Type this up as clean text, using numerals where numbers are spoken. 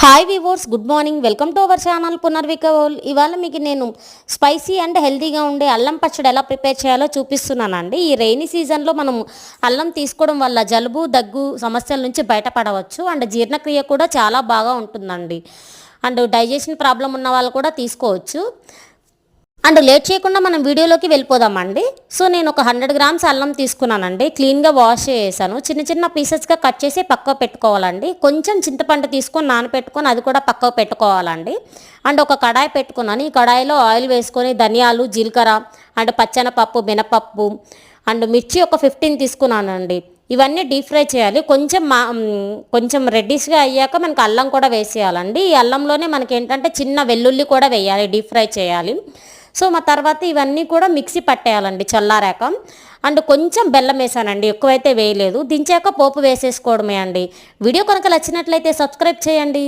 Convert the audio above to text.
Hi viewers, good morning. Welcome to our channel పునర్వికవోల్. ఇవాళ మీకు నేను స్పైసీ అండ్ హెల్తీగా ఉండే అల్లం పచ్చడి ఎలా ప్రిపేర్ చేయాలో చూపిస్తున్నానండి. ఈ రెయినీ సీజన్లో మనం అల్లం తీసుకోవడం వల్ల జలుబు దగ్గు సమస్యల నుంచి బయటపడవచ్చు. అండ్ జీర్ణక్రియ కూడా చాలా బాగా ఉంటుందండి. అండ్ డైజెషన్ ప్రాబ్లం ఉన్న వాళ్ళు కూడా తీసుకోవచ్చు. అండ్ లేట్ చేయకుండా మనం వీడియోలోకి వెళ్ళిపోదామండి. సో నేను ఒక 100 గ్రామ్స్ అల్లం తీసుకున్నానండి. క్లీన్గా వాష్ చేసాను. చిన్న చిన్న పీసెస్గా కట్ చేసి పక్కకు పెట్టుకోవాలండి. కొంచెం చింతపండు తీసుకొని నానబెట్టుకొని అది కూడా పక్కకు పెట్టుకోవాలండి. అండ్ ఒక కడాయి పెట్టుకున్నాను. ఈ కడాయిలో ఆయిల్ వేసుకొని ధనియాలు, జీలకర్ర అండ్ పచ్చెనపప్పు, మినపప్పు అండ్ మిర్చి ఒక 15 తీసుకున్నానండి. ఇవన్నీ డీప్ ఫ్రై చేయాలి. కొంచెం రెడ్డిష్గా అయ్యాక మనకు అల్లం కూడా వేసేయాలండి. ఈ అల్లంలోనే మనకి ఏంటంటే చిన్న వెల్లుల్లి కూడా వేయాలి, డీప్ ఫ్రై చేయాలి. సో మా తర్వాత ఇవన్నీ కూడా మిక్సీ పట్టేయాలండి చల్లారాక. అండ్ కొంచెం బెల్లం వేసానండి, ఎక్కువైతే వేయలేదు. దించాక పోపు వేసేసుకోవడమే అండి. వీడియో కనుక నచ్చినట్లయితే సబ్స్క్రైబ్ చేయండి.